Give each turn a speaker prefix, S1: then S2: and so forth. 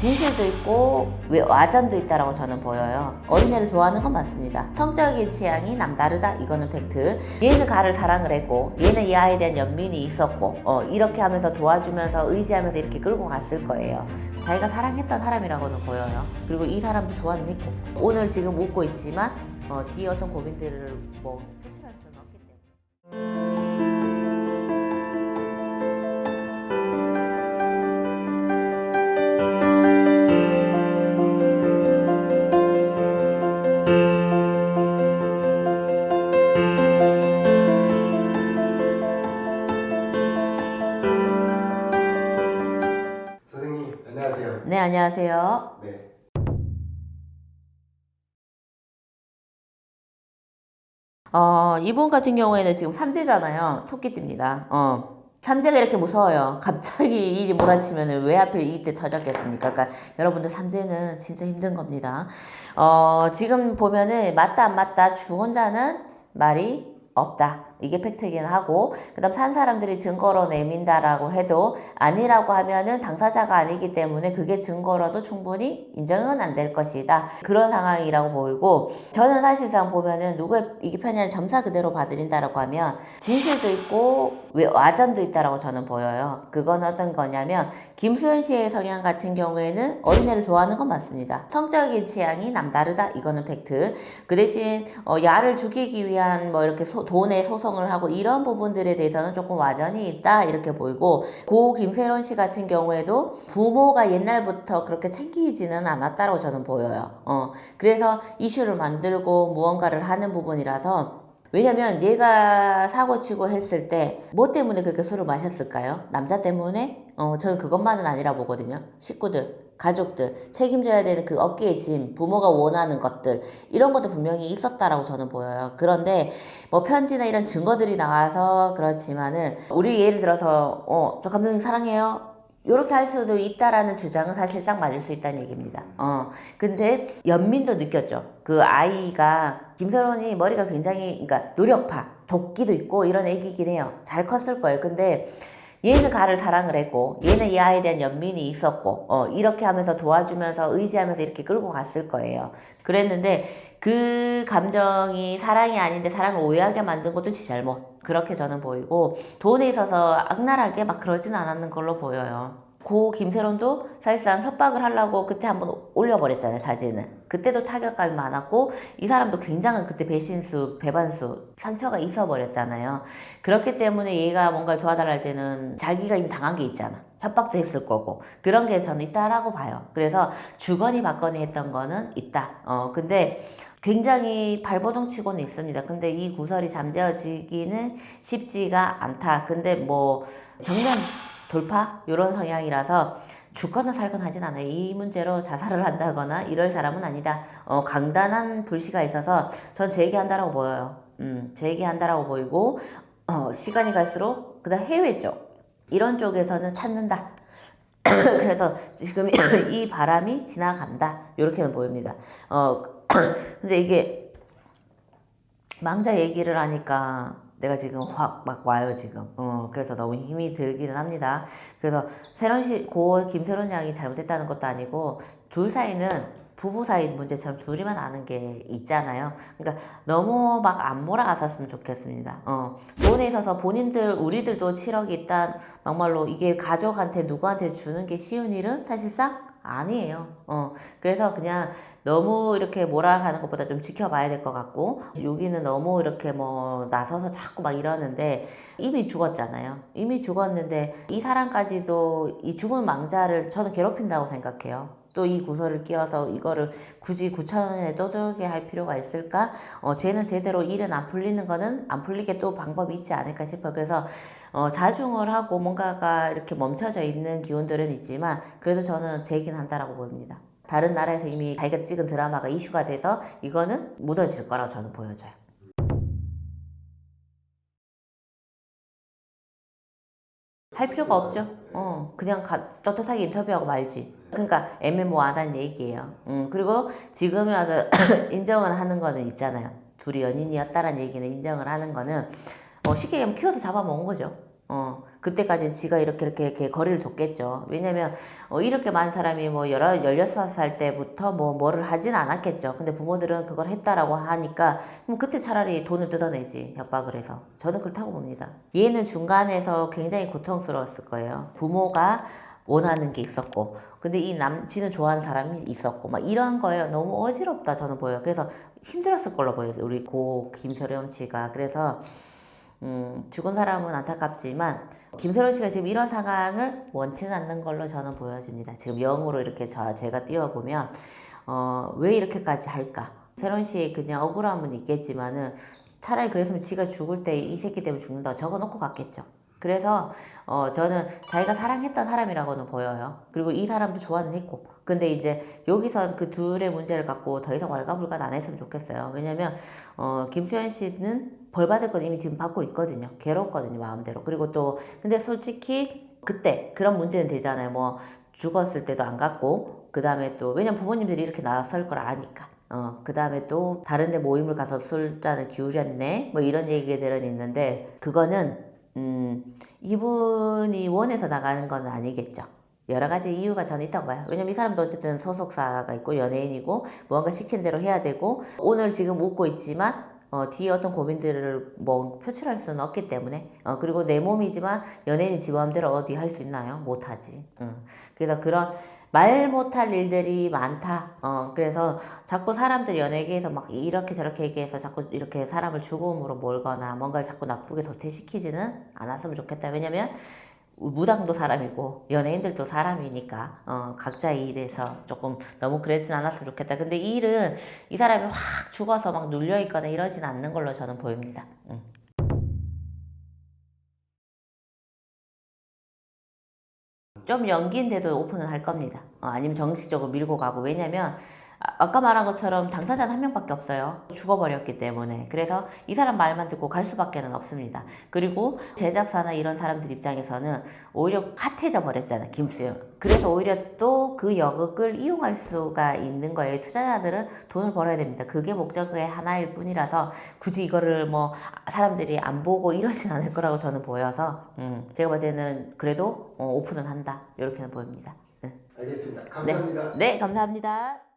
S1: 진실도 있고 와전도 있다라고 저는 보여요. 어린애를 좋아하는 건 맞습니다. 성적인 취향이 남다르다, 이거는 팩트. 얘는 가를 사랑을 했고 얘는 이 아이에 대한 연민이 있었고 이렇게 하면서 도와주면서 의지하면서 이렇게 끌고 갔을 거예요. 자기가 사랑했던 사람이라고는 보여요. 그리고 이 사람도 좋아는 했고 오늘 지금 웃고 있지만 뒤에 어떤 고민들을 뭐 표출할 수는 없기 때문에.
S2: 선생님, 안녕하세요.
S1: 네, 안녕하세요.
S2: 네.
S1: 이분 같은 경우에는 지금 삼재잖아요. 토끼띠입니다. 삼재가 이렇게 무서워요. 갑자기 일이 몰아치면 왜 하필 이때 터졌겠습니까? 그러니까 여러분들 삼재는 진짜 힘든 겁니다. 지금 보면은 맞다 안 맞다 죽은 자는 말이 없다. 이게 팩트이긴 하고, 그 다음 산 사람들이 증거로 내민다라고 해도 아니라고 하면은 당사자가 아니기 때문에 그게 증거로도 충분히 인정은 안 될 것이다. 그런 상황이라고 보이고, 저는 사실상 보면은 누구의 이게 편이냐는 점사 그대로 봐드린다라고 하면 진실도 있고 와전도 있다라고 저는 보여요. 그건 어떤 거냐면 김수현 씨의 성향 같은 경우에는 어린애를 좋아하는 건 맞습니다. 성적인 취향이 남다르다, 이거는 팩트. 그 대신 야를 죽이기 위한 뭐 이렇게 돈의 소송을 하고 이런 부분들에 대해서는 조금 와전이 있다, 이렇게 보이고, 고 김세론 씨 같은 경우에도 부모가 옛날부터 그렇게 챙기지는 않았다고 저는 보여요. 그래서 이슈를 만들고 무언가를 하는 부분이라서. 왜냐면 얘가 사고치고 했을 때 뭐 때문에 그렇게 술을 마셨을까요? 남자 때문에? 저는 그것만은 아니라 보거든요. 식구들, 가족들, 책임져야 되는 그 어깨의 짐, 부모가 원하는 것들, 이런 것도 분명히 있었다라고 저는 보여요. 그런데 뭐 편지나 이런 증거들이 나와서 그렇지만은 우리 예를 들어서 저 감독님 사랑해요, 요렇게 할 수도 있다라는 주장은 사실상 맞을 수 있다는 얘기입니다. 근데 연민도 느꼈죠. 그 아이가, 김세론이 머리가 굉장히, 그러니까 노력파, 도끼도 있고 이런 애기긴 해요. 잘 컸을 거예요. 근데 얘는 가를 사랑을 했고 얘는 이 아이에 대한 연민이 있었고 이렇게 하면서 도와주면서 의지하면서 이렇게 끌고 갔을 거예요. 그랬는데 그 감정이 사랑이 아닌데 사랑을 오해하게 만든 것도 지 잘못, 그렇게 저는 보이고, 돈에 있어서 악랄하게 막 그러진 않았는 걸로 보여요. 고 김세론도 사실상 협박을 하려고 그때 한번 올려버렸잖아요, 사진을. 그때도 타격감이 많았고 이 사람도 굉장한 그때 배신수, 배반수, 상처가 있어버렸잖아요. 그렇기 때문에 얘가 뭔가를 도와달라 할 때는 자기가 이미 당한 게 있잖아. 협박도 했을 거고 그런 게 저는 있다라고 봐요. 그래서 주거니 받거니 했던 거는 있다. 근데 굉장히 발버둥 치고는 있습니다. 근데 이 구설이 잠재워지기는 쉽지가 않다. 근데 뭐 정면 돌파? 이런 성향이라서 죽거나 살거나 하진 않아요. 이 문제로 자살을 한다거나 이럴 사람은 아니다. 강단한 불씨가 있어서 전 재기한다라고 보여요. 재기한다라고 보이고, 시간이 갈수록, 그 다음 해외 쪽, 이런 쪽에서는 찾는다. 그래서 지금 이 바람이 지나간다, 이렇게는 보입니다. 근데 이게 망자 얘기를 하니까 내가 지금 확 막 와요, 지금. 그래서 너무 힘이 들기는 합니다. 그래서 고 김세론 양이 잘못했다는 것도 아니고, 둘 사이는 부부 사이 문제처럼 둘이만 아는 게 있잖아요. 그러니까 너무 막 안 몰아갔었으면 좋겠습니다. 돈에 있어서 본인들, 우리들도 7억이 있단, 막말로 이게 가족한테 누구한테 주는 게 쉬운 일은 사실상 아니에요. 그래서 그냥 너무 이렇게 몰아가는 것보다 좀 지켜봐야 될 것 같고, 여기는 너무 이렇게 뭐 나서서 자꾸 막 이러는데 이미 죽었잖아요. 이미 죽었는데 이 사람까지도 이 죽은 망자를 저는 괴롭힌다고 생각해요. 또 이 구설을 끼워서 이거를 굳이 9천원에 떠들게 할 필요가 있을까? 쟤는 제대로 일은 안 풀리는 거는 안 풀리게 또 방법이 있지 않을까 싶어요. 그래서 자중을 하고 뭔가가 이렇게 멈춰져 있는 기운들은 있지만 그래도 저는 재긴 한다라고 보입니다. 다른 나라에서 이미 자기가 찍은 드라마가 이슈가 돼서 이거는 묻어질 거라고 저는 보여져요. 할 필요가 없죠. 그냥 떳떳하게 인터뷰하고 말지. 그러니까 애매모호하다는 얘기예요. 그리고 지금에 와서 인정을 하는 거는 있잖아요. 둘이 연인이었다라는 얘기는 인정을 하는 거는 쉽게 얘기하면 키워서 잡아먹은 거죠. 그때까지는 지가 이렇게 거리를 뒀겠죠. 왜냐면 이렇게 많은 사람이 뭐 16살 때부터 뭐를 하진 않았겠죠. 근데 부모들은 그걸 했다라고 하니까 그럼 그때 차라리 돈을 뜯어내지, 협박을 해서. 저는 그렇다고 봅니다. 얘는 중간에서 굉장히 고통스러웠을 거예요. 부모가 원하는 게 있었고, 근데 이 남친을 좋아하는 사람이 있었고, 막 이런 거예요. 너무 어지럽다 저는 보여요. 그래서 힘들었을 걸로 보여요, 우리 고 김세령 씨가. 그래서 죽은 사람은 안타깝지만 김세령 씨가 지금 이런 상황을 원치는 않는 걸로 저는 보여집니다. 지금 영으로 이렇게 제가 띄워보면 왜 이렇게까지 할까? 세령 씨 그냥 억울함은 있겠지만은 차라리 그랬으면 지가 죽을 때 이 새끼 때문에 죽는다고 적어놓고 갔겠죠. 그래서 저는 자기가 사랑했던 사람이라고는 보여요. 그리고 이 사람도 좋아는 했고. 근데 이제 여기서 그 둘의 문제를 갖고 더 이상 왈가불가 안 했으면 좋겠어요. 왜냐면 김수현 씨는 벌 받을 건 이미 지금 받고 있거든요. 괴롭거든요, 마음대로. 그리고 또 근데 솔직히 그때 그런 문제는 되잖아요. 뭐 죽었을 때도 안 갔고, 그 다음에 또 왜냐면 부모님들이 이렇게 나설 걸 아니까. 그 다음에 또 다른 데 모임을 가서 술잔을 기울였네, 뭐 이런 얘기들은 있는데, 그거는 이분이 원해서 나가는 건 아니겠죠. 여러 가지 이유가 저는 있다고 봐요. 왜냐면 이 사람도 어쨌든 소속사가 있고 연예인이고 무언가 시킨 대로 해야 되고, 오늘 지금 웃고 있지만 뒤에 어떤 고민들을 뭐 표출할 수는 없기 때문에, 그리고 내 몸이지만 연예인이 지 마음대로 어디 할 수 있나요? 못하지. 그래서 그런 말 못할 일들이 많다. 그래서 자꾸 사람들 연예계에서 막 이렇게 저렇게 얘기해서 자꾸 이렇게 사람을 죽음으로 몰거나 뭔가를 자꾸 나쁘게 도태시키지는 않았으면 좋겠다. 왜냐면 무당도 사람이고 연예인들도 사람이니까 각자의 일에서 조금 너무 그러진 않았으면 좋겠다. 근데 이 일은 이 사람이 확 죽어서 막 눌려있거나 이러진 않는 걸로 저는 보입니다. 좀 연기인데도 오픈은 할 겁니다. 아니면 정식적으로 밀고 가고. 왜냐면 아까 말한 것처럼 당사자는 한 명밖에 없어요. 죽어버렸기 때문에. 그래서 이 사람 말만 듣고 갈 수밖에는 없습니다. 그리고 제작사나 이런 사람들 입장에서는 오히려 핫해져 버렸잖아요, 김수영. 그래서 오히려 또 그 여극을 이용할 수가 있는 거예요. 투자자들은 돈을 벌어야 됩니다. 그게 목적의 하나일 뿐이라서 굳이 이거를 뭐 사람들이 안 보고 이러진 않을 거라고 저는 보여서 제가 볼 때는 그래도 오픈은 한다, 이렇게는 보입니다.
S2: 알겠습니다. 감사합니다.
S1: 네, 감사합니다.